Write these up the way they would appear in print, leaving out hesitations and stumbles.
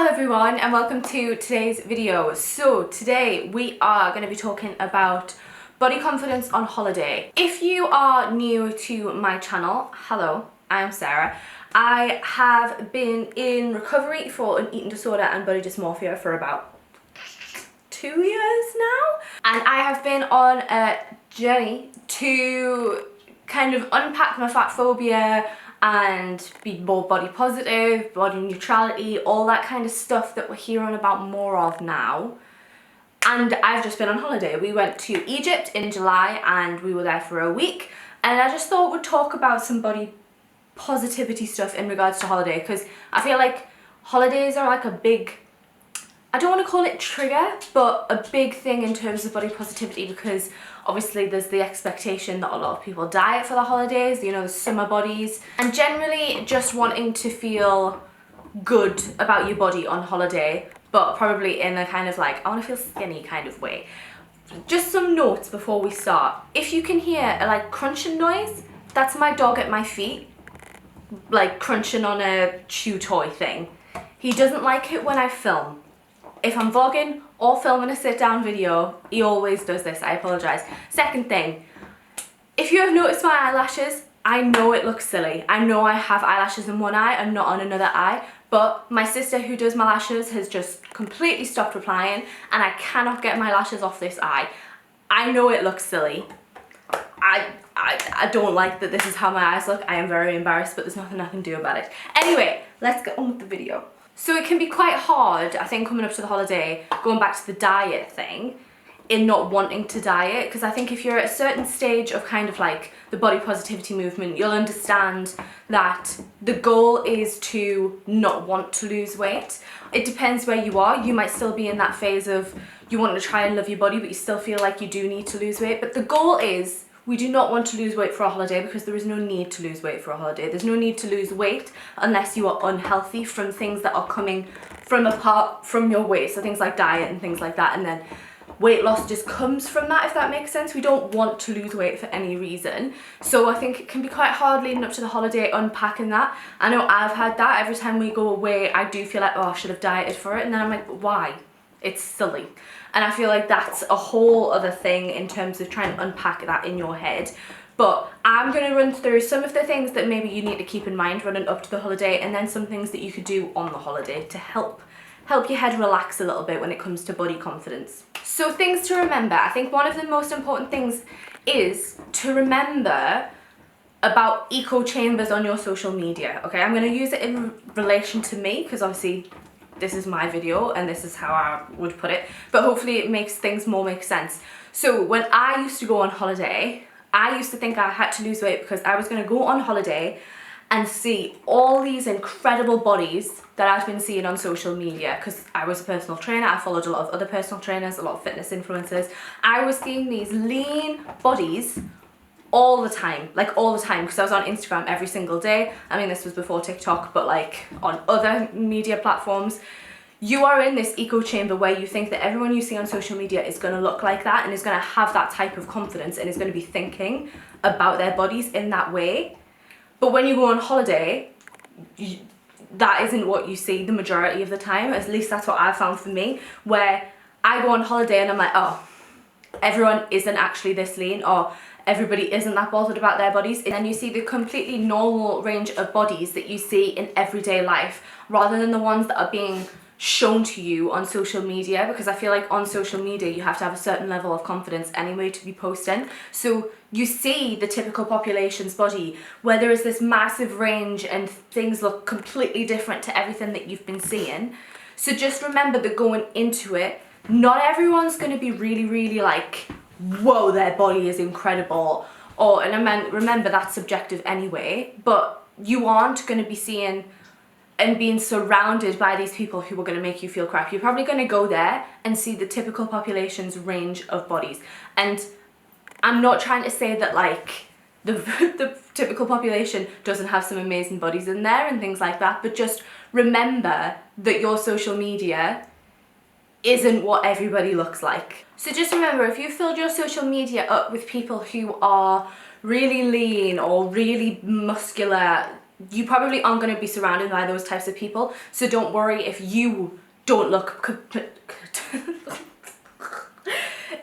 Hello everyone and welcome to today's video. So today we are going to be talking about body confidence on holiday. If you are new to my channel, hello, I am Sarah. I have been in recovery for an eating disorder and body dysmorphia for about 2 years now, and I have been on a journey to kind of unpack my fat phobia and be more body positive, body neutrality, all that kind of stuff that we're hearing about more of now. And I've just been on holiday. We went to Egypt in July and we were there for a week, and I just thought we'd talk about some body positivity stuff in regards to holiday, because I feel like holidays are like a big, I don't want to call it trigger, but a big thing in terms of body positivity, because obviously there's the expectation that a lot of people diet for the holidays, you know, the summer bodies, and generally just wanting to feel good about your body on holiday, but probably in a kind of like, I want to feel skinny kind of way. Just some notes before we start. If you can hear a like crunching noise, that's my dog at my feet, like crunching on a chew toy thing. He doesn't like it when I film. If I'm vlogging or filming a sit-down video, he always does this. I apologise. Second thing, if you have noticed my eyelashes, I know it looks silly. I know I have eyelashes in one eye and not on another eye, but my sister who does my lashes has just completely stopped replying and I cannot get my lashes off this eye. I know it looks silly. I don't like that this is how my eyes look. I am very embarrassed, but there's nothing I can do about it. Anyway, let's get on with the video. So it can be quite hard, I think, coming up to the holiday, going back to the diet thing, in not wanting to diet, because I think if you're at a certain stage of kind of like the body positivity movement, you'll understand that the goal is to not want to lose weight. It depends where you are. You might still be in that phase of you want to try and love your body, but you still feel like you do need to lose weight. But the goal is, we do not want to lose weight for a holiday, because there is no need to lose weight for a holiday. There's no need to lose weight unless you are unhealthy from things that are coming from apart from your weight. So things like diet and things like that. And then weight loss just comes from that, if that makes sense. We don't want to lose weight for any reason. So I think it can be quite hard leading up to the holiday unpacking that. I know I've had that. Every time we go away, I do feel like, oh, I should have dieted for it. And then I'm like, why? It's silly. And I feel like that's a whole other thing in terms of trying to unpack that in your head. But I'm going to run through some of the things that maybe you need to keep in mind running up to the holiday, and then some things that you could do on the holiday to help your head relax a little bit when it comes to body confidence. So things to remember. I think one of the most important things is to remember about echo chambers on your social media. Okay, I'm going to use it in relation to me, because obviously this is my video and this is how I would put it, but hopefully it makes things more make sense. So when I used to go on holiday, I used to think I had to lose weight because I was going to go on holiday and see all these incredible bodies that I've been seeing on social media, because I was a personal trainer. I followed a lot of other personal trainers, a lot of fitness influencers. I was seeing these lean bodies all the time, because I was on Instagram every single day. I mean, this was before TikTok, but like on other media platforms, you are in this echo chamber where you think that everyone you see on social media is going to look like that and is going to have that type of confidence and is going to be thinking about their bodies in that way. But when you go on holiday, that isn't what you see the majority of the time. At least that's what I've found for me, where I go on holiday and I'm like, oh, everyone isn't actually this lean, or everybody isn't that bothered about their bodies. And then you see the completely normal range of bodies that you see in everyday life, rather than the ones that are being shown to you on social media, because I feel like on social media you have to have a certain level of confidence anyway to be posting. So you see the typical population's body where there is this massive range and things look completely different to everything that you've been seeing. So just remember that going into it, not everyone's going to be really like, whoa, their body is incredible, and I mean, remember that's subjective anyway, but you aren't going to be seeing and being surrounded by these people who are going to make you feel crap. You're probably going to go there and see the typical population's range of bodies. And I'm not trying to say that like the typical population doesn't have some amazing bodies in there and things like that, but just remember that your social media isn't what everybody looks like. So just remember, if you filled your social media up with people who are really lean or really muscular, you probably aren't going to be surrounded by those types of people. So don't worry if you don't look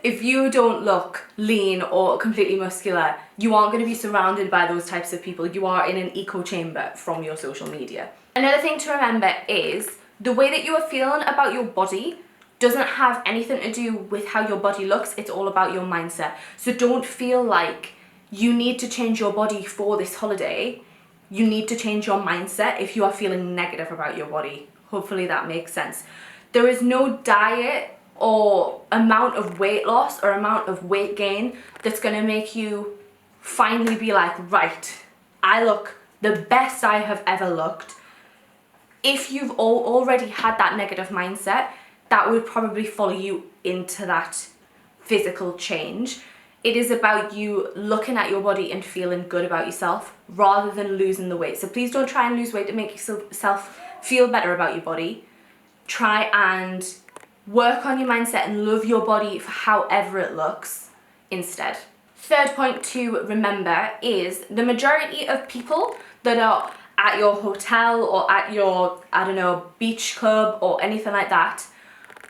if you don't look lean or completely muscular. You aren't going to be surrounded by those types of people. You are in an echo chamber from your social media. Another thing to remember is the way that you are feeling about your body doesn't have anything to do with how your body looks. It's all about your mindset. So don't feel like you need to change your body for this holiday. You need to change your mindset if you are feeling negative about your body. Hopefully that makes sense. There is no diet or amount of weight loss or amount of weight gain that's going to make you finally be like, right, I look the best I have ever looked. If you've already had that negative mindset, that would probably follow you into that physical change. It is about you looking at your body and feeling good about yourself rather than losing the weight. So please don't try and lose weight to make yourself feel better about your body. Try and work on your mindset and love your body for however it looks instead. Third point to remember is the majority of people that are at your hotel or at your, I don't know, beach club or anything like that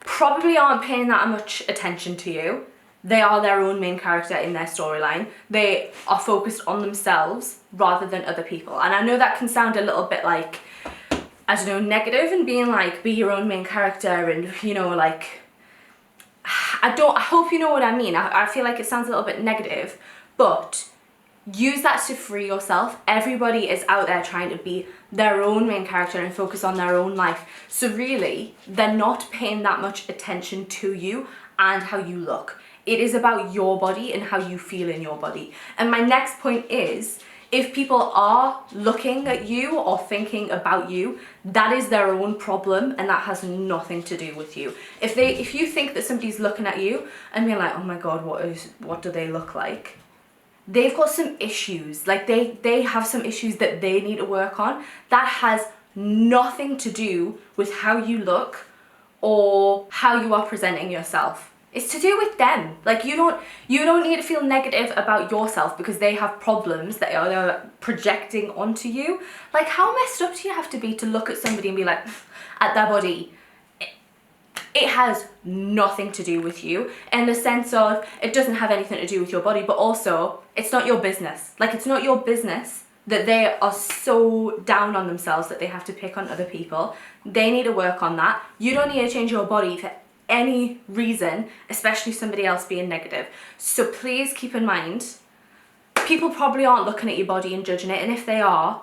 probably aren't paying that much attention to you. They are their own main character in their storyline. They are focused on themselves rather than other people. And I know that can sound a little bit like, I don't know, negative and being like, be your own main character and, you know, like, I hope you know what I mean. I feel like it sounds a little bit negative, but use that to free yourself. Everybody is out there trying to be their own main character and focus on their own life. So really, they're not paying that much attention to you and how you look. It is about your body and how you feel in your body. And my next point is, if people are looking at you or thinking about you, that is their own problem and that has nothing to do with you. If you think that somebody's looking at you and being like, oh my God, what do they look like? They've got some issues. Like they have some issues that they need to work on. That has nothing to do with how you look or how you are presenting yourself. It's to do with them. Like you don't need to feel negative about yourself because they have problems that are projecting onto you. Like how messed up do you have to be to look at somebody and be like, at their body? It has nothing to do with you in the sense of it doesn't have anything to do with your body, but also it's not your business. Like it's not your business that they are so down on themselves that they have to pick on other people. They need to work on that. You don't need to change your body for any reason, especially somebody else being negative. So please keep in mind, people probably aren't looking at your body and judging it, and if they are,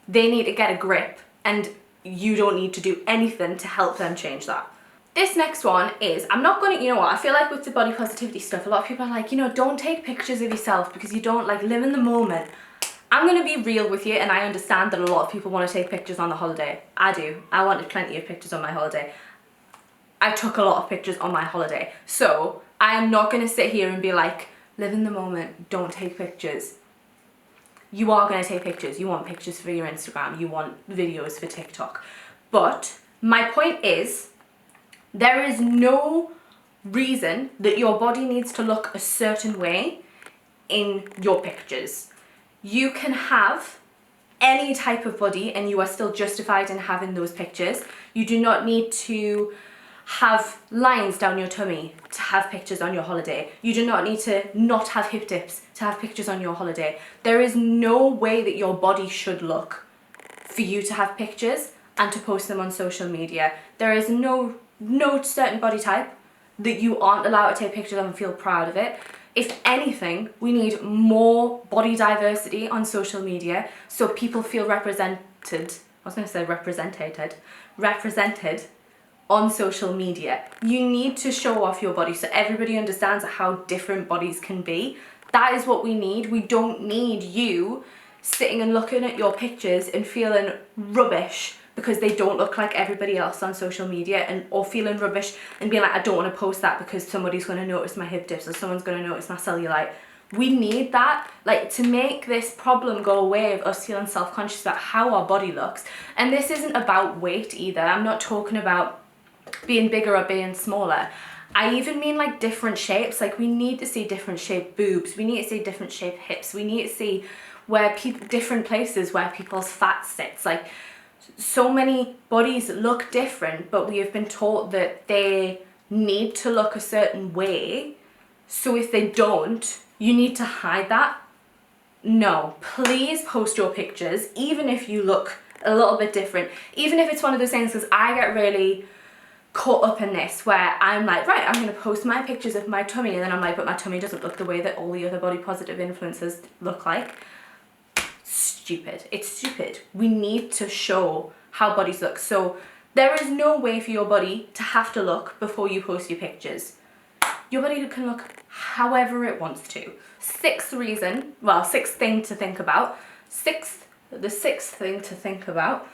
they need to get a grip and you don't need to do anything to help them change that. This next one is, I'm not gonna, you know what, I feel like with the body positivity stuff, a lot of people are like, you know, don't take pictures of yourself because you don't like live in the moment. I'm gonna be real with you, and I understand that a lot of people want to take pictures on the holiday. I do. I wanted plenty of pictures on my holiday. I took a lot of pictures on my holiday. So I am not gonna sit here and be like, live in the moment, don't take pictures. You are going to take pictures. You want pictures for your Instagram. You want videos for TikTok. But my point is, there is no reason that your body needs to look a certain way in your pictures. You can have any type of body and you are still justified in having those pictures. You do not need to have lines down your tummy to have pictures on your holiday. You do not need to not have hip dips to have pictures on your holiday. There is no way that your body should look for you to have pictures and to post them on social media. There is no certain body type that you aren't allowed to take pictures of and feel proud of it. If anything, we need more body diversity on social media so people feel represented on social media. You need to show off your body so everybody understands how different bodies can be. That is what we need. We don't need you sitting and looking at your pictures and feeling rubbish because they don't look like everybody else on social media, or feeling rubbish and being like, I don't want to post that because somebody's going to notice my hip dips or someone's going to notice my cellulite. We need that, like, to make this problem go away of us feeling self-conscious about how our body looks. And this isn't about weight either. I'm not talking about being bigger or being smaller. I even mean like different shapes. Like we need to see different shaped boobs. We need to see different shaped hips. We need to see where different places where people's fat sits. Like, so many bodies look different, but we have been taught that they need to look a certain way. So if they don't, you need to hide that. No, please post your pictures, even if you look a little bit different. Even if it's one of those things, because I get really caught up in this where I'm like, right, I'm going to post my pictures of my tummy, and then I'm like, but my tummy doesn't look the way that all the other body positive influencers look like. Stupid. It's stupid. We need to show how bodies look. So there is no way for your body to have to look before you post your pictures. Your body can look however it wants to. Sixth thing to think about. The sixth thing to think about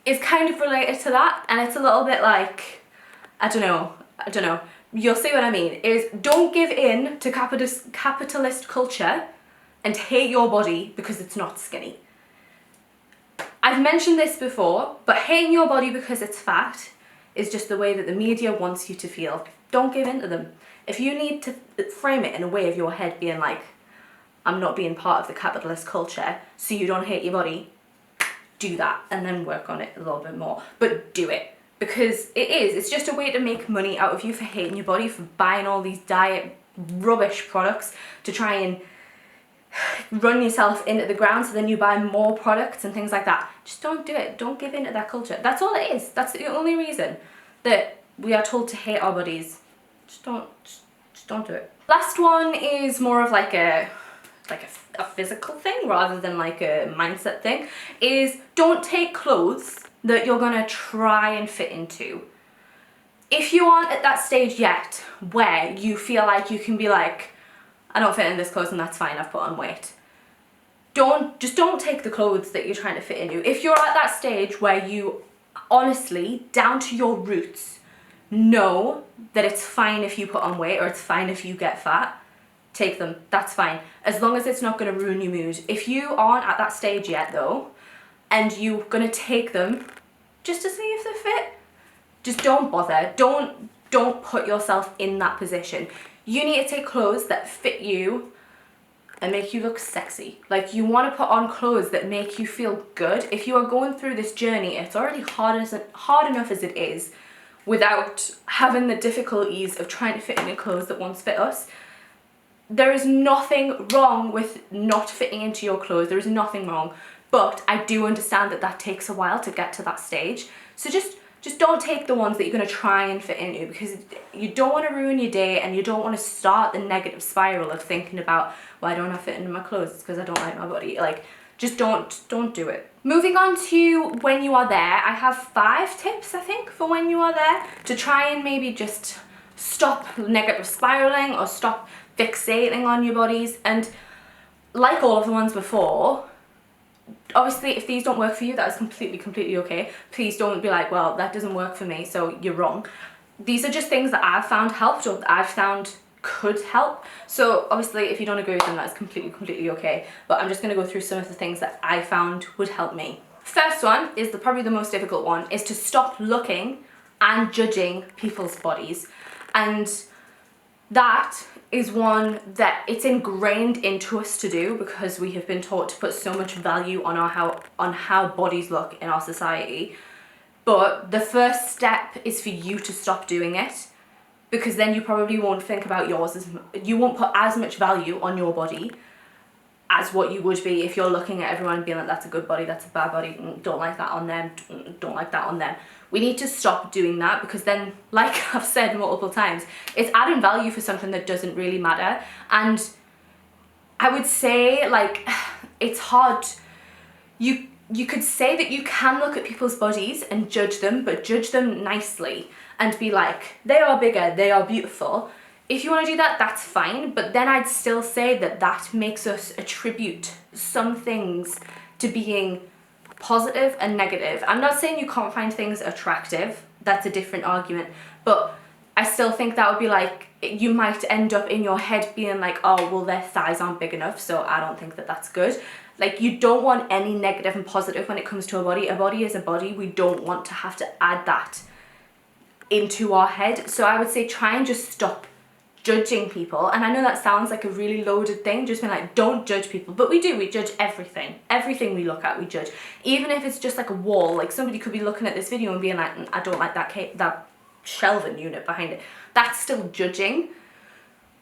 is kind of related to that, and it's a little bit like, I don't know, you'll see what I mean, is don't give in to capitalist culture and hate your body because it's not skinny. I've mentioned this before, but hating your body because it's fat is just the way that the media wants you to feel. Don't give in to them. If you need to frame it in a way of your head being like, I'm not being part of the capitalist culture, so you don't hate your body, do that and then work on it a little bit more. But do it, because it's just a way to make money out of you for hating your body, for buying all these diet rubbish products to try and run yourself into the ground, so then you buy more products and things like that. Just don't do it. Don't give in to that culture. That's all it is. That's the only reason that we are told to hate our bodies. Just don't do it. Last one is more of like a physical thing rather than like a mindset thing, is don't take clothes that you're gonna try and fit into. If you aren't at that stage yet where you feel like you can be like, I don't fit in this clothes and that's fine, I've put on weight. Don't take the clothes that you're trying to fit into. If you're at that stage where you honestly, down to your roots, know that it's fine if you put on weight or it's fine if you get fat, take them, that's fine. As long as it's not gonna ruin your mood. If you aren't at that stage yet though, and you're gonna take them just to see if they fit, just don't bother. Don't put yourself in that position. You need to take clothes that fit you and make you look sexy. Like, you want to put on clothes that make you feel good. If you are going through this journey, it's already hard enough as it is without having the difficulties of trying to fit into clothes that won't fit us. There is nothing wrong with not fitting into your clothes. There is nothing wrong. But I do understand that that takes a while to get to that stage. So just don't take the ones that you're going to try and fit into, because you don't want to ruin your day and you don't want to start the negative spiral of thinking about, why don't I fit into my clothes? It's because I don't like my body. Like, just don't do it. Moving on to when you are there, I have 5 tips, I think, for when you are there to try and maybe just stop negative spiraling or stop fixating on your bodies. And like all of the ones before, obviously if these don't work for you, that is completely okay. Please don't be like, well, that doesn't work for me, so you're wrong. These are just things that I've found helped, or that I've found could help. So obviously if you don't agree with them, that's completely okay. But I'm just going to go through some of the things that I found would help me. First one is probably the most difficult one, is to stop looking and judging people's bodies. And that is one that it's ingrained into us to do, because we have been taught to put so much value on how bodies look in our society. But the first step is for you to stop doing it, because then you probably won't think about yours you won't put as much value on your body as what you would be if you're looking at everyone and being like, that's a good body, that's a bad body, don't like that on them, don't like that on them. We need to stop doing that, because then, like I've said multiple times, it's adding value for something that doesn't really matter. And I would say, like, it's hard. You could say that you can look at people's bodies and judge them, but judge them nicely and be like, they are bigger, they are beautiful. If you want to do that, that's fine. But then I'd still say that that makes us attribute some things to being positive and negative. I'm not saying you can't find things attractive, that's a different argument, but I still think that would be like, you might end up in your head being like, oh, well, their thighs aren't big enough, so I don't think that that's good. Like, you don't want any negative and positive when it comes to a body. A body is a body. We don't want to have to add that into our head. So I would say try and just stop judging people. And I know that sounds like a really loaded thing, just being like, don't judge people, but we do. We judge everything we look at, we judge. Even if it's just like a wall, like somebody could be looking at this video and being like, I don't like that shelving unit behind it. That's still judging.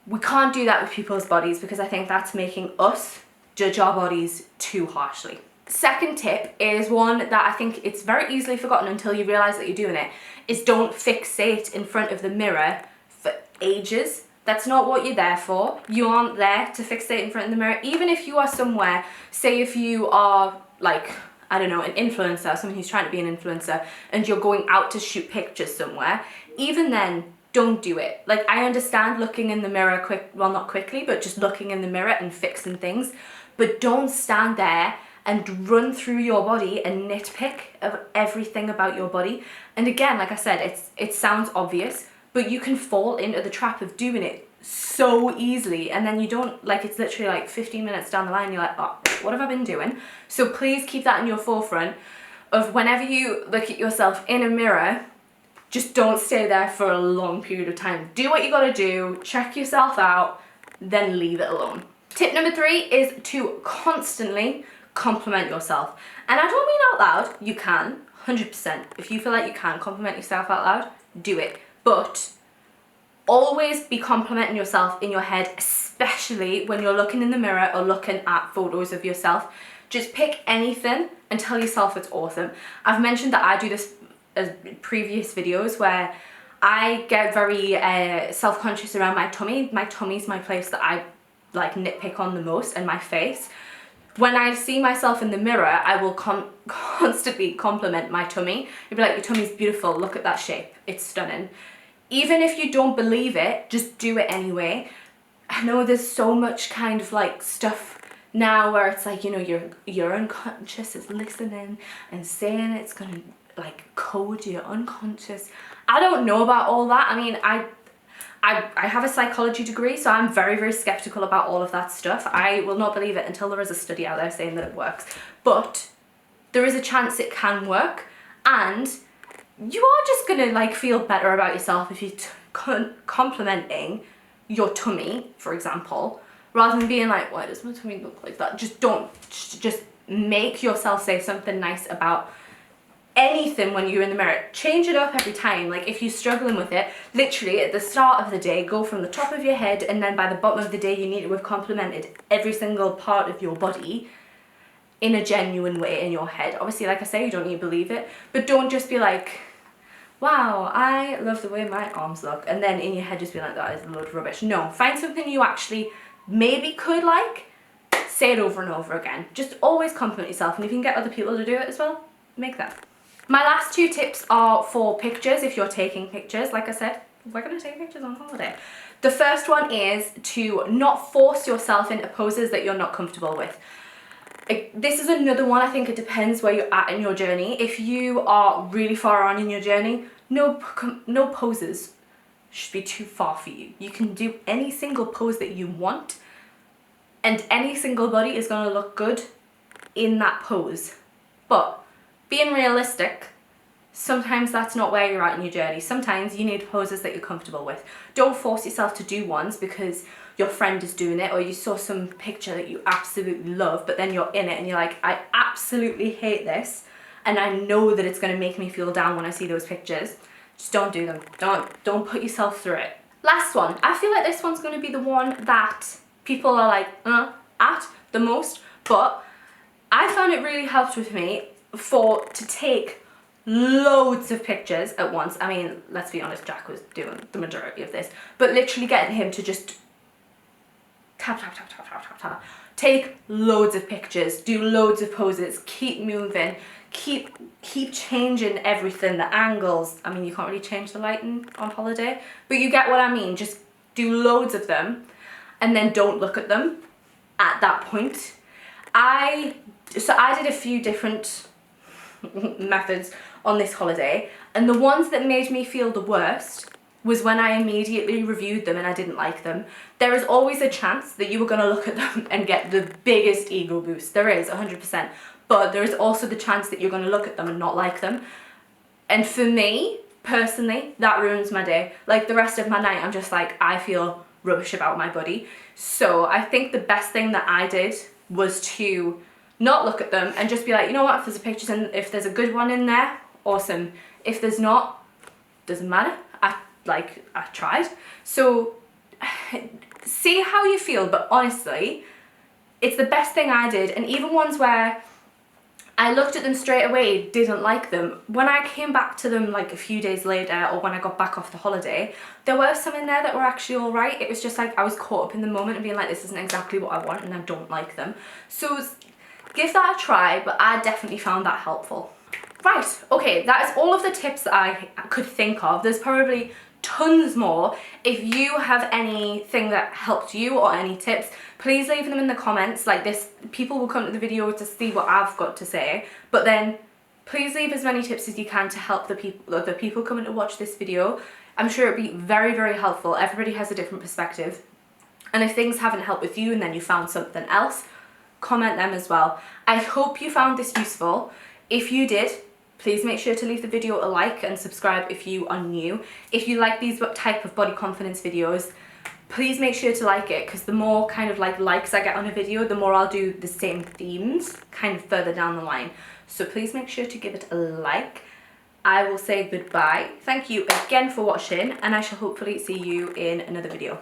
We can't do that with people's bodies, because I think that's making us judge our bodies too harshly. Second tip is one that I think it's very easily forgotten until you realize that you're doing it, is don't fixate in front of the mirror for ages. That's not what you're there for. You aren't there to fixate in front of the mirror. Even if you are somewhere, say if you are like, I don't know, an influencer, someone who's trying to be an influencer, and you're going out to shoot pictures somewhere, even then, don't do it. Like, I understand looking in the mirror not quickly, but just looking in the mirror and fixing things. But don't stand there and run through your body and nitpick of everything about your body. And again, like I said, it sounds obvious, but you can fall into the trap of doing it so easily, and then you don't, like, it's literally like 15 minutes down the line, you're like, oh, what have I been doing? So please keep that in your forefront of whenever you look at yourself in a mirror, just don't stay there for a long period of time. Do what you gotta do, check yourself out, then leave it alone. Tip number 3 is to constantly compliment yourself. And I don't mean out loud, you can, 100%. If you feel like you can compliment yourself out loud, do it. But always be complimenting yourself in your head, especially when you're looking in the mirror or looking at photos of yourself. Just pick anything and tell yourself it's awesome. I've mentioned that I do this as previous videos where I get very self-conscious around my tummy. My tummy's my place that I like nitpick on the most, and my face. When I see myself in the mirror, I will constantly compliment my tummy. I'll be like, your tummy's beautiful, look at that shape, it's stunning. Even if you don't believe it, just do it anyway. I know there's so much kind of like stuff now where it's like, you know, your unconscious is listening and saying it's gonna like code your unconscious. I don't know about all that. I mean, I have a psychology degree, so I'm very, very skeptical about all of that stuff. I will not believe it until there is a study out there saying that it works. But there is a chance it can work, and you are just gonna like feel better about yourself if you're complimenting your tummy, for example, rather than being like, why does my tummy look like that? Just make yourself say something nice about anything when you're in the mirror. Change it up every time. Like, if you're struggling with it, literally at the start of the day, go from the top of your head, and then by the bottom of the day, you need to have complimented every single part of your body in a genuine way in your head. Obviously, like I say, you don't need to believe it, but don't just be like, wow, I love the way my arms look, and then in your head just be like, that is a load of rubbish. No, find something you actually maybe could like, say it over and over again. Just always compliment yourself, and if you can get other people to do it as well, make that. My last 2 tips are for pictures, if you're taking pictures. Like I said, we're gonna take pictures on holiday. The first one is to not force yourself into poses that you're not comfortable with. This is another one, I think it depends where you're at in your journey. If you are really far on in your journey, no poses should be too far for you. You can do any single pose that you want, and any single body is gonna look good in that pose. But being realistic, sometimes that's not where you're at in your journey. Sometimes you need poses that you're comfortable with. Don't force yourself to do ones because your friend is doing it, or you saw some picture that you absolutely love, but then you're in it and you're like, I absolutely hate this, and I know that it's going to make me feel down when I see those pictures. Just don't do them. Don't put yourself through it. Last one. I feel like this one's going to be the one that people are like, at the most, but I found it really helped with me to take loads of pictures at once. I mean, let's be honest, Jack was doing the majority of this, but literally getting him to just tap, tap, tap, tap, tap, tap, tap. Take loads of pictures, do loads of poses, keep moving, keep changing everything, the angles. I mean, you can't really change the lighting on holiday, but you get what I mean. Just do loads of them, and then don't look at them at that point. So I did a few different methods on this holiday, and the ones that made me feel the worst was when I immediately reviewed them and I didn't like them. There is always a chance that you were going to look at them and get the biggest ego boost. There is, 100%. But there is also the chance that you're going to look at them and not like them. And for me, personally, that ruins my day. Like, the rest of my night, I'm just like, I feel rubbish about my body. So I think the best thing that I did was to not look at them and just be like, you know what, if there's a picture and if there's a good one in there, awesome. If there's not, doesn't matter. I tried. So see how you feel, but honestly, it's the best thing I did. And even ones where I looked at them straight away, didn't like them, when I came back to them like a few days later or when I got back off the holiday, there were some in there that were actually all right. It was just like I was caught up in the moment and being like, this isn't exactly what I want and I don't like them. So give that a try, but I definitely found that helpful. Right, okay, that is all of the tips that I could think of. There's probably tons more. If you have anything that helped you or any tips, please leave them in the comments. Like this, people will come to the video to see what I've got to say, but then please leave as many tips as you can to help the people coming to watch this video. I'm sure it'd be very, very helpful. Everybody has a different perspective, and if things haven't helped with you and then you found something else, comment them as well. I hope you found this useful. If you did, please make sure to leave the video a like and subscribe if you are new. If you like these type of body confidence videos, please make sure to like it, because the more kind of like likes I get on a video, the more I'll do the same themes kind of further down the line. So please make sure to give it a like. I will say goodbye. Thank you again for watching, and I shall hopefully see you in another video.